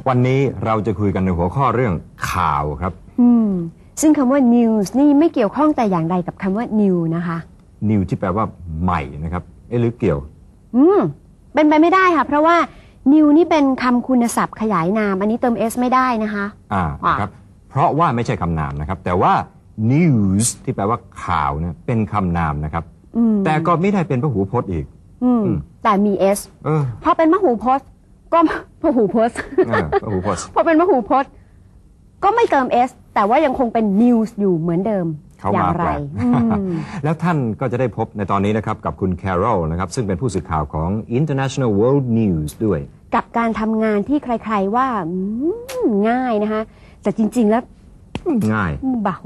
วันนี้เราจะคุยกันในหัวข้อเรื่องข่าวครับซึ่งคำว่า news นี่ไม่เกี่ยวข้องแต่อย่างใดกับคำว่า new นะคะ new ที่แปลว่าใหม่นะครับหรือเกี่ยวเป็นไปไม่ได้ค่ะเพราะว่า new นี่เป็นคำคุณศัพท์ขยายนามอันนี้เติม s ไม่ได้นะคะครับเพราะว่าไม่ใช่คำนามนะครับแต่ว่า news ที่แปลว่าข่าวเนี่ยเป็นคำนามนะครับแต่ก็ไม่ได้เป็นพหูพจน์อีกแต่มี s พอเป็นพหูพจน์ก็พหูพจน์พอเป็นพหูพจน์ก็ไม่เติม s แต่ว่ายังคงเป็น news อยู่เหมือนเดิมอย่างไรแล้วท่านก็จะได้พบในตอนนี้นะครับกับคุณแคโรลนะครับซึ่งเป็นผู้สื่อข่าวของ International World News ด้วยกับการทำงานที่ใครๆว่าง่ายนะคะแต่จริงๆแล้วง่ายบะโฮ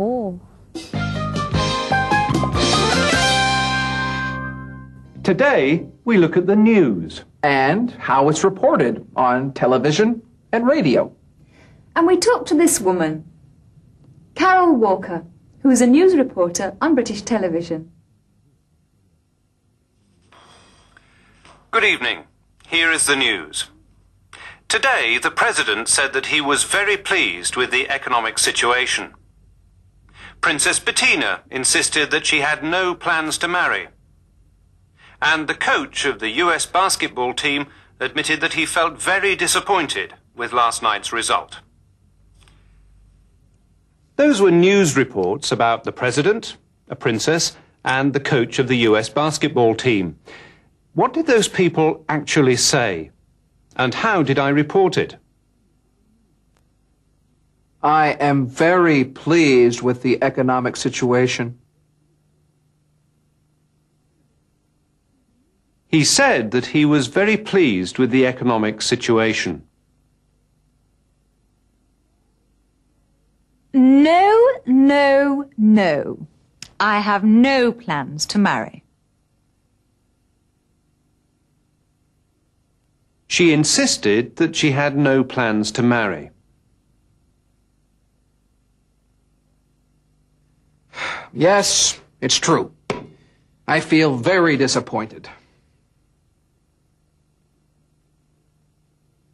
Today, we look at the news and how it's reported on television and radio. And we talk to this woman, Carol Walker, who is a news reporter on British television. Good evening. Here is the news. Today, the President said that he was very pleased with the economic situation. Princess Bettina insisted that she had no plans to marry. And the coach of the US basketball team admitted that he felt very disappointed with last night's result. Those were news reports about the President, a princess, and the coach of the US basketball team. What did those people actually say? And how did I report it? I am very pleased with the economic situation. He said that he was very pleased with the economic situation. No, no, no. I have no plans to marry. She insisted that she had no plans to marry. Yes, it's true. I feel very disappointed.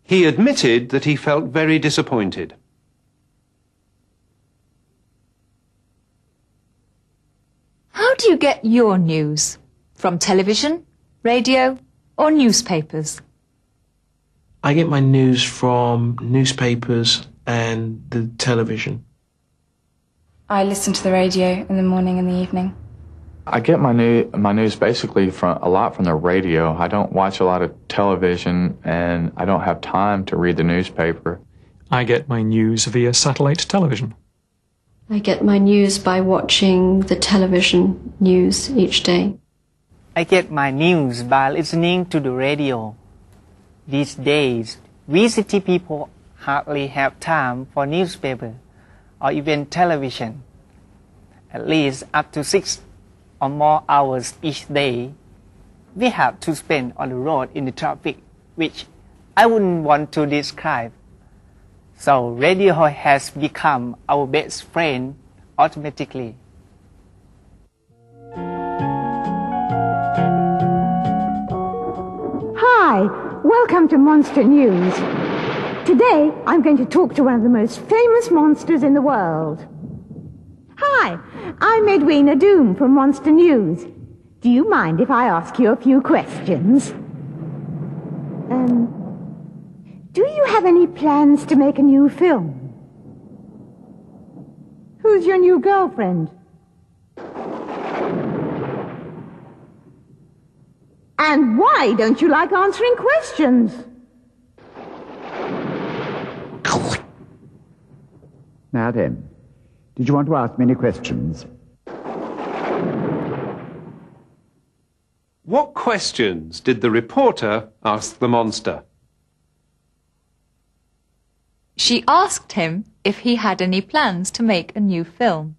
He admitted that he felt very disappointed. How do you get your news? From television, radio, or newspapers? I get my news from newspapers and the television. I listen to the radio in the morning and the evening. I get my news basically a lot from the radio. I don't watch a lot of television and I don't have time to read the newspaper. I get my news via satellite television. I get my news by watching the television news each day. I get my news by listening to the radio. These days, we city people hardly have time for newspaper or even television. At least up to 6 or more hours each day, we have to spend on the road in the traffic, which I wouldn't want to describe. So radio has become our best friend automatically. Hi, welcome to Monster News. Today, I'm going to talk to one of the most famous monsters in the world. Hi, I'm Edwina Doom from Monster News. Do you mind if I ask you a few questions? Do you have any plans to make a new film? Who's your new girlfriend? And why don't you like answering questions? Now then, did you want to ask me any questions? What questions did the reporter ask the monster? She asked him if he had any plans to make a new film.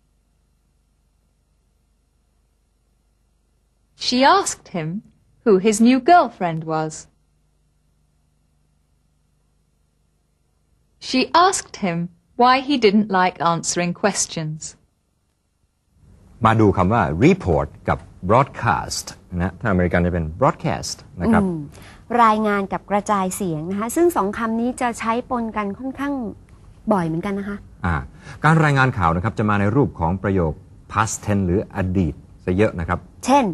She asked him who his new girlfriend was. She asked him why he didn't like answering questions. มาดูคำว่า report กับ broadcast นะถ้าอเมริกันจะเป็น broadcast นะครับรายงานกับกระจายเสียงนะคะซึ่งสองคำนี้จะใช้ปนกันค่อนข้างบ่อยเหมือนกันนะคะการรายงานข่าวนะครับจะมาในรูปของประโยค past tense หรืออดีตซะเยอะนะครับเช่น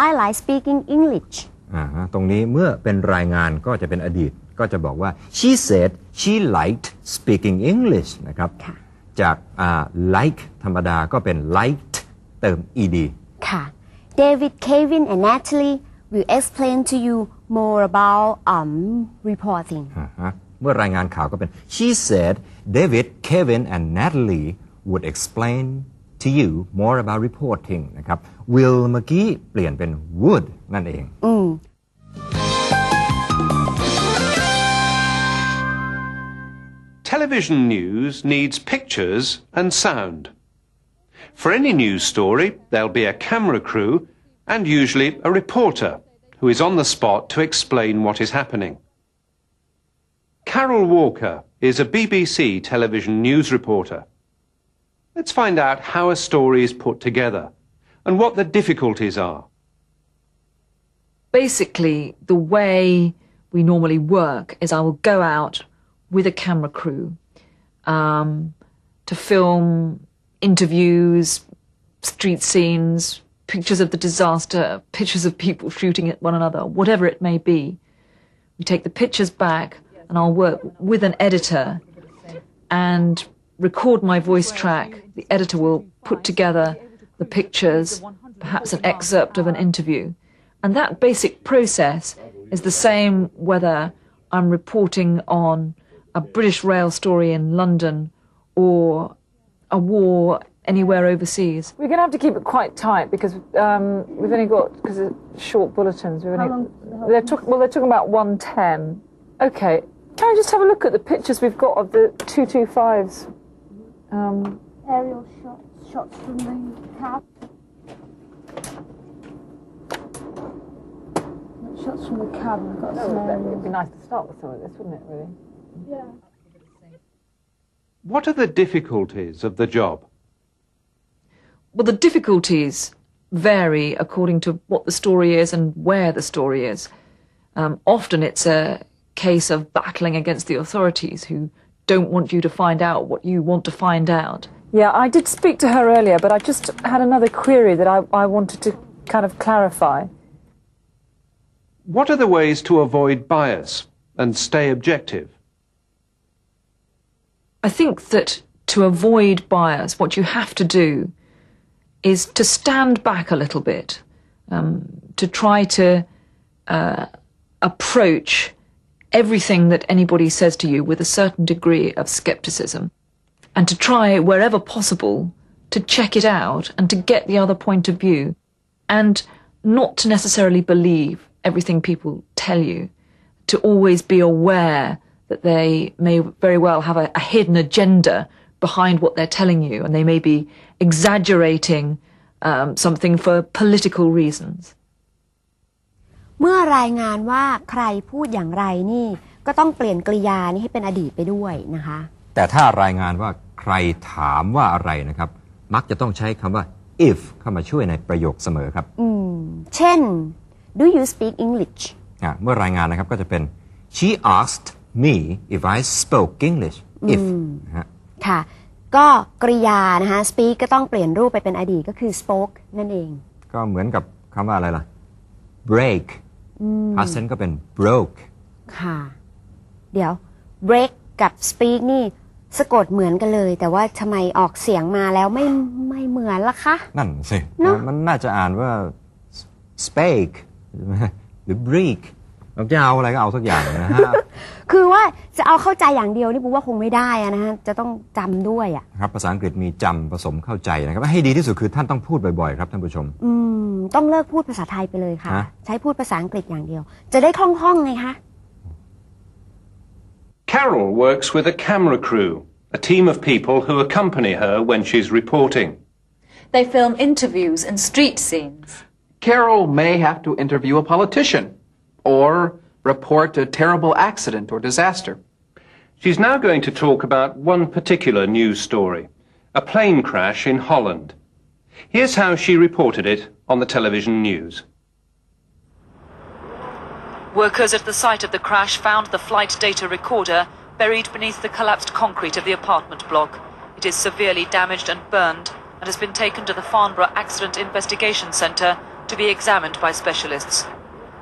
I like speaking English ตรงนี้เมื่อเป็นรายงานก็จะเป็นอดีตก็จะบอกว่า she said she liked speaking English นะครับจากlike ธรรมดาก็เป็น liked เติม ed ค่ะ David, Kevin and Natalie will explain to you more about reporting เมื่อรายงานข่าวก็เป็น she said David, Kevin and Natalie would explain to you more about reporting นะครับ will เมื่อกี้เปลี่ยนเป็น would นั่นเองTelevision news needs pictures and sound. For any news story, there'll be a camera crew and usually a reporter who is on the spot to explain what is happening. Carol Walker is a BBC television news reporter. Let's find out how a story is put together and what the difficulties are. Basically, the way we normally work is I will go out with a camera crew to film interviews, street scenes, pictures of the disaster, pictures of people shooting at one another, whatever it may be. We take the pictures back and I'll work with an editor and record my voice track. The editor will put together the pictures, perhaps an excerpt of an interview. And that basic process is the same whether I'm reporting on a British rail story in London or a war anywhere overseas. We're going to have to keep it quite tight because we've only got, because of short bulletins, they're talking about 110. Okay, can I just have a look at the pictures we've got of the 225s? Aerial shots from the cab. Shots from the cab. We've got some aerials. It'd be nice to start with some of this, wouldn't it, really? Yeah. What are the difficulties of the job? Well, the difficulties vary according to what the story is and where the story is. Often it's a case of battling against the authorities who don't want you to find out what you want to find out. Yeah, I did speak to her earlier, but I just had another query that I wanted to kind of clarify. What are the ways to avoid bias and stay objective? I think that to avoid bias, what you have to do is to stand back a little bit, to try to approach everything that anybody says to you with a certain degree of skepticism, and to try, wherever possible, to check it out and to get the other point of view, and not to necessarily believe everything people tell you, to always be aware that they may very well have a hidden agenda behind what they're telling you, and they may be exaggerating something for political reasons. เมื่อรายงานว่าใครพูดอย่างไรนี่ก็ต้องเปลี่ยนกริยานี้ให้เป็นอดีตไปด้วยนะคะแต่ถ้ารายงานว่าใครถามว่าอะไรนะครับมักจะต้องใช้คำว่า if เข้ามาช่วยในประโยคเสมอครับเช่น Do you speak English เมื่อรายงานนะครับก็จะเป็น She asked me if I spoke English if ค่ะก็กริยานะคะ speak ก็ต้องเปลี่ยนรูปไปเป็นอดีตก็คือ spoke นั่นเองก็เหมือนกับคำว่าอะไรล่ะ break past tense ก็เป็น broke ค่ะเดี๋ยว break กับ speak นี่สะกดเหมือนกันเลยแต่ว่าทำไมออกเสียงมาแล้วไม่เหมือนล่ะคะนั่นสิมันน่าจะอ่านว่า spake หรือ break เราจะเอาอะไรก็เอาสักอย่างนะฮะ คือว่าจะเอาเข้าใจอย่างเดียวนี่ปุ๊ว่าคงไม่ได้นะฮะจะต้องจำด้วยอ่ะครับภาษาอังกฤษมีจำผสมเข้าใจนะครับให้ดีที่สุดคือท่านต้องพูดบ่อยๆครับท่านผู้ชมต้องเลิกพูดภาษาไทยไปเลยค่ะใช้พูดภาษาอังกฤษอย่างเดียวจะได้คล่องๆไงคะ Carol works with a camera crew, a team of people who accompany her when she's reporting. They film interviews and street scenes. Carol may have to interview a politician or report a terrible accident or disaster. She's now going to talk about one particular news story, a plane crash in Holland. Here's how she reported it on the television news. Workers at the site of the crash found the flight data recorder buried beneath the collapsed concrete of the apartment block. It is severely damaged and burned and has been taken to the Farnborough Accident Investigation Centre to be examined by specialists.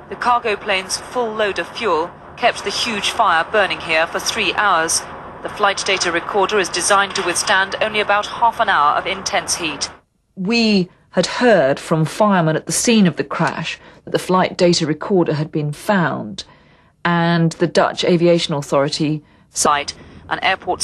The cargo plane's full load of fuel kept the huge fire burning here for 3 hours. The flight data recorder is designed to withstand only about half an hour of intense heat. We had heard from firemen at the scene of the crash that the flight data recorder had been found, and the Dutch Aviation Authority site, an airport